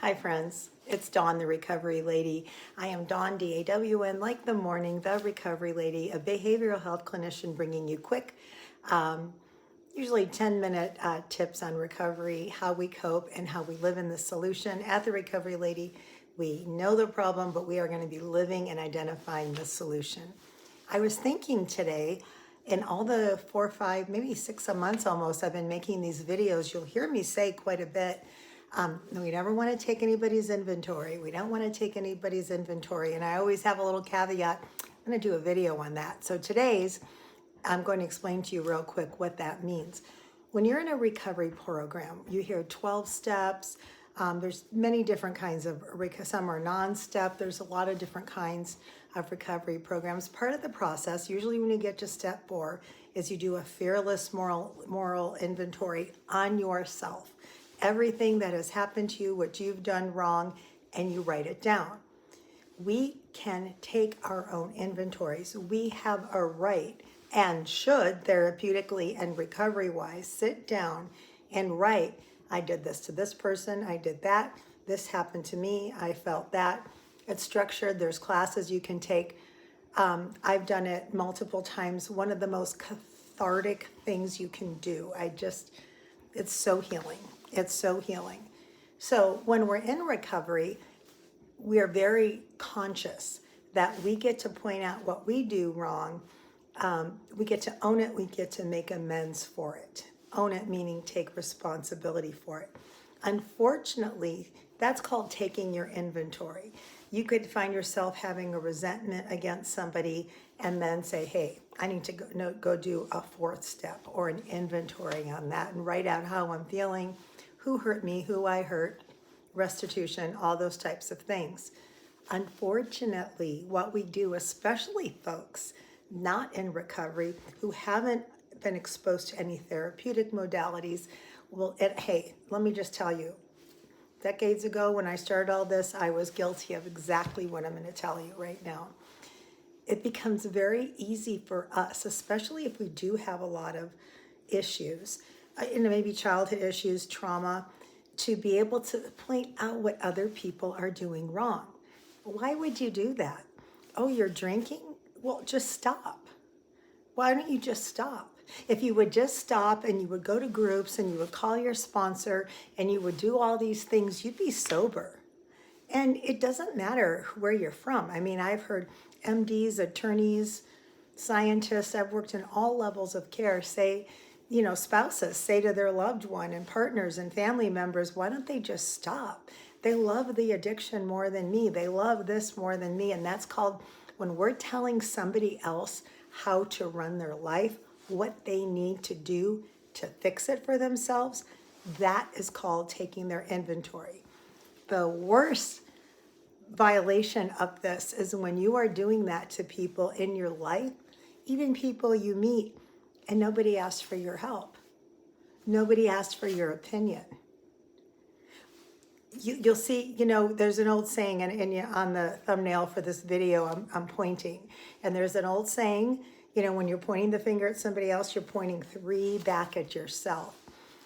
Hi friends, it's Dawn, the Recovery Lady. I am Dawn, D-A-W-N, like the morning, the Recovery Lady, a behavioral health clinician bringing you quick, um, usually 10-minute tips on recovery, how we cope, and how we live in the solution. At the Recovery Lady, we know the problem, but we are going to be living and identifying the solution. I was thinking today, in all the 4 or 5, maybe 6 months almost, I've been making these videos. You'll hear me say quite a bit, we never want to take anybody's inventory. We don't want to take anybody's inventory. And I always have a little caveat. I'm going to do a video on that. So I'm going to explain to you real quick what that means. When you're in a recovery program, you hear 12 steps. There's many different kinds of some are non-step. There's a lot of different kinds of recovery programs. Part of the process, usually when you get to step 4, is you do a fearless moral inventory on yourself. Everything that has happened to you, what you've done wrong, and you write it down. We can take our own inventories. We have a right and should therapeutically and recovery-wise sit down and write, I did this to this person, I did that, this happened to me, I felt that. It's structured, there's classes you can take. I've done it multiple times. One of the most cathartic things you can do. It's so healing. It's so healing. So when we're in recovery, we are very conscious that we get to point out what we do wrong. We get to own it. We get to make amends for it. Own it meaning take responsibility for it. Unfortunately, that's called taking your inventory. You could find yourself having a resentment against somebody and then say, hey, I need to go do a 4th step or an inventory on that and write out how I'm feeling, who hurt me, who I hurt, restitution, all those types of things. Unfortunately, what we do, especially folks not in recovery who haven't been exposed to any therapeutic modalities, hey, let me just tell you, decades ago when I started all this, I was guilty of exactly what I'm going to tell you right now. It becomes very easy for us, especially if we do have a lot of issues, maybe childhood issues, trauma, to be able to point out what other people are doing wrong. Why would you do that? Oh, you're drinking? Well, just stop. Why don't you just stop? If you would just stop and you would go to groups and you would call your sponsor and you would do all these things, you'd be sober. And it doesn't matter where you're from. I mean, I've heard MDs, attorneys, scientists, I've worked in all levels of care say, spouses say to their loved one and partners and family members, why don't they just stop? They love the addiction more than me. They love this more than me. And that's called, when we're telling somebody else how to run their life, what they need to do to fix it for themselves, that is called taking their inventory. The worst violation of this is when you are doing that to people in your life, even people you meet, and nobody asks for your help. Nobody asks for your opinion. You'll see, there's an old saying, and on the thumbnail for this video, I'm pointing. And there's an old saying, when you're pointing the finger at somebody else, you're pointing 3 back at yourself.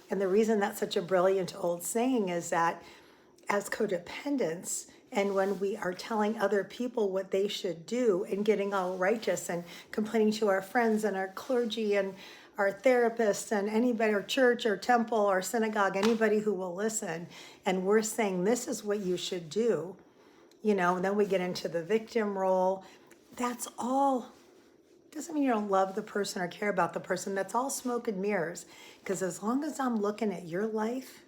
And the reason that's such a brilliant old saying is that as codependents, and when we are telling other people what they should do and getting all righteous and complaining to our friends and our clergy and our therapists and anybody, or church or temple or synagogue, anybody who will listen, and we're saying this is what you should do, and then we get into the victim role. That's all. Doesn't mean you don't love the person or care about the person. That's all smoke and mirrors. Because as long as I'm looking at your life,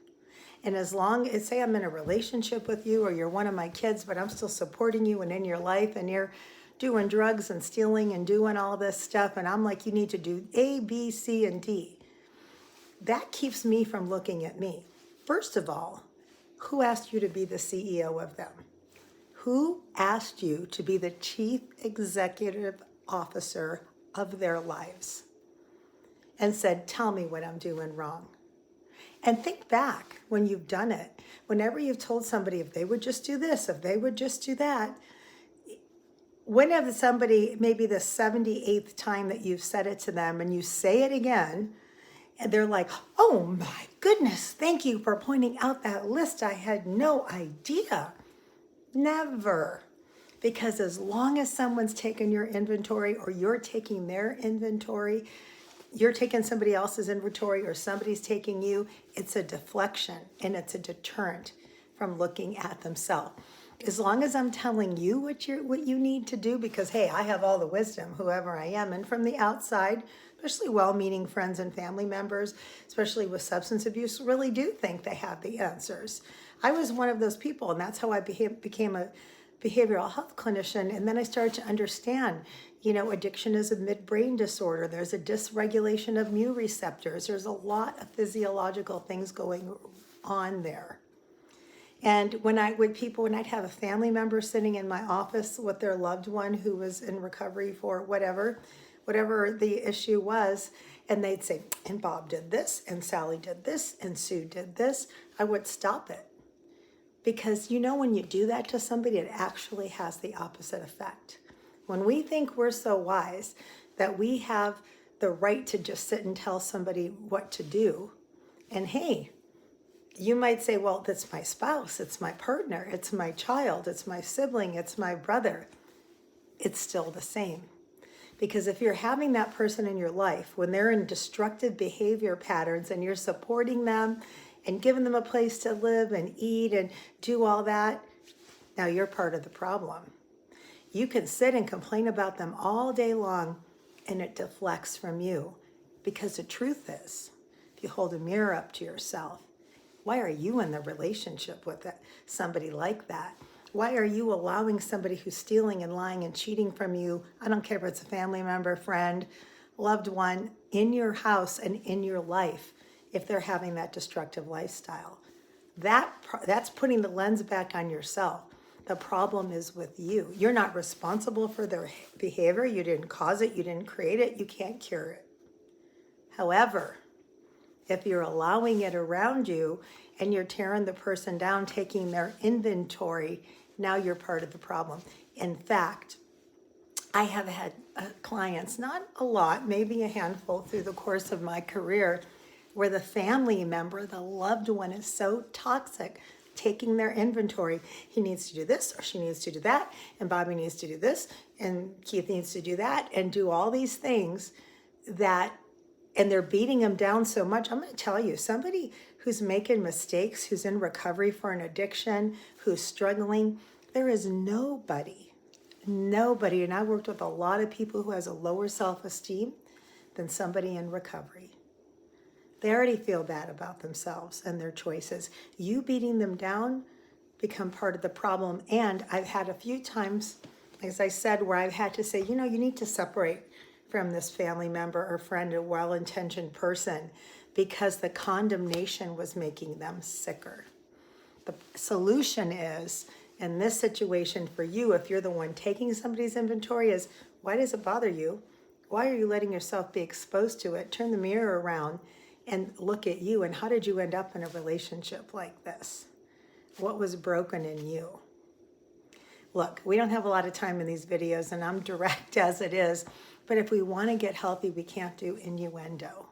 and as long as, say I'm in a relationship with you or you're one of my kids, but I'm still supporting you and in your life, and you're doing drugs and stealing and doing all this stuff, and I'm like, you need to do A, B, C, and D. That keeps me from looking at me. First of all, who asked you to be the CEO of them? Who asked you to be the chief executive officer of their lives and said, tell me what I'm doing wrong? And think back when you've done it. Whenever you've told somebody, if they would just do this, if they would just do that, whenever somebody, maybe the 78th time that you've said it to them and you say it again, And they're like, oh my goodness, thank you for pointing out that list. I had no idea. Never. Because as long as someone's taken your inventory or you're taking their inventory, you're taking somebody else's inventory or somebody's taking you, it's a deflection and it's a deterrent from looking at themselves. As long as I'm telling you what you need to do, because hey, I have all the wisdom, whoever I am, and from the outside, especially well-meaning friends and family members, especially with substance abuse, really do think they have the answers. I was one of those people, and that's how I became a behavioral health clinician. And then I started to understand, addiction is a midbrain disorder. There's a dysregulation of mu receptors. There's a lot of physiological things going on there. And when I'd have a family member sitting in my office with their loved one who was in recovery for whatever the issue was, and they'd say, and Bob did this, and Sally did this, and Sue did this, I would stop it. Because when you do that to somebody, it actually has the opposite effect. When we think we're so wise that we have the right to just sit and tell somebody what to do, and hey, you might say, well, that's my spouse, it's my partner, it's my child, it's my sibling, it's my brother. It's still the same. Because if you're having that person in your life, when they're in destructive behavior patterns and you're supporting them and giving them a place to live and eat and do all that, now you're part of the problem. You can sit and complain about them all day long and it deflects from you. Because the truth is, if you hold a mirror up to yourself, why are you in the relationship with somebody like that? Why are you allowing somebody who's stealing and lying and cheating from you, I don't care if it's a family member, friend, loved one, in your house and in your life, if they're having that destructive lifestyle? That's putting the lens back on yourself. The problem is with you. You're not responsible for their behavior. You didn't cause it. You didn't create it. You can't cure it. However, if you're allowing it around you and you're tearing the person down, taking their inventory, now you're part of the problem. In fact, I have had clients, not a lot, maybe a handful through the course of my career, where the family member, the loved one, is so toxic, taking their inventory. He needs to do this, or she needs to do that, and Bobby needs to do this, and Keith needs to do that, and do all these things and they're beating them down so much. I'm going to tell you, somebody who's making mistakes, who's in recovery for an addiction, who's struggling, there is nobody, and I worked with a lot of people who has a lower self-esteem than somebody in recovery. They already feel bad about themselves and their choices. You beating them down become part of the problem. And I've had a few times, as I said, where I've had to say, you need to separate from this family member or friend, a well-intentioned person, because the condemnation was making them sicker. The solution is, in this situation for you, if you're the one taking somebody's inventory, is, why does it bother you? Why are you letting yourself be exposed to it? Turn the mirror around and look at you, and how did you end up in a relationship like this? What was broken in you? Look, we don't have a lot of time in these videos, and I'm direct as it is, but if we want to get healthy, we can't do innuendo.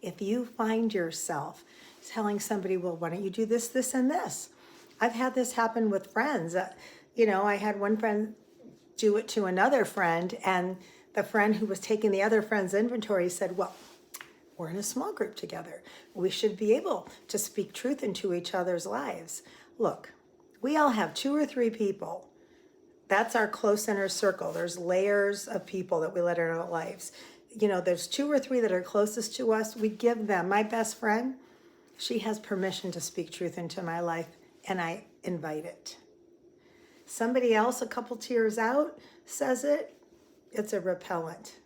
If you find yourself telling somebody, well, why don't you do this, this, and this? I've had this happen with friends. I had one friend do it to another friend, and the friend who was taking the other friend's inventory said, well, we're in a small group together. We should be able to speak truth into each other's lives. Look, we all have 2 or 3 people. That's our close inner circle. There's layers of people that we let in our lives. There's 2 or 3 that are closest to us. We give them. My best friend, she has permission to speak truth into my life, and I invite it. Somebody else a couple tiers out says it, it's a repellent.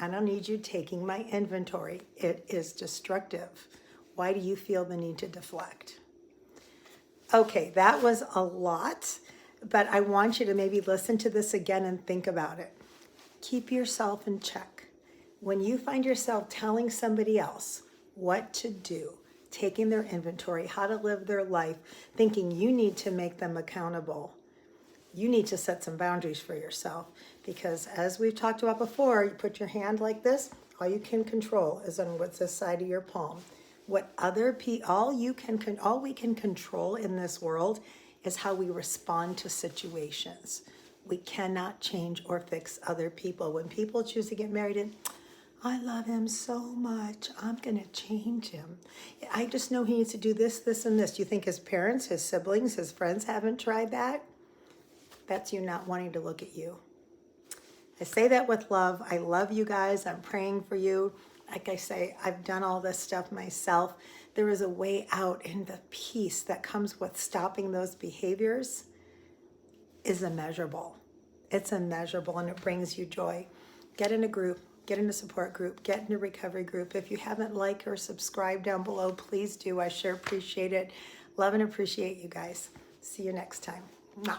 I don't need you taking my inventory. It is destructive. Why do you feel the need to deflect? Okay, that was a lot, but I want you to maybe listen to this again and think about it. Keep yourself in check. When you find yourself telling somebody else what to do, taking their inventory, how to live their life, thinking you need to make them accountable, you need to set some boundaries for yourself, because as we've talked about before, you put your hand like this, all you can control is on what's this side of your palm. What other all we can control in this world is how we respond to situations. We cannot change or fix other people. When people choose to get married, and I love him so much, I'm gonna change him. I just know he needs to do this, this, and this. Do you think his parents, his siblings, his friends haven't tried that? That's you not wanting to look at you. I say that with love. I love you guys. I'm praying for you. Like I say, I've done all this stuff myself. There is a way out, and the peace that comes with stopping those behaviors is immeasurable. It's immeasurable, and it brings you joy. Get in a group, get in a support group, get in a recovery group. If you haven't liked or subscribed down below, please do. I sure appreciate it. Love and appreciate you guys. See you next time. Mwah.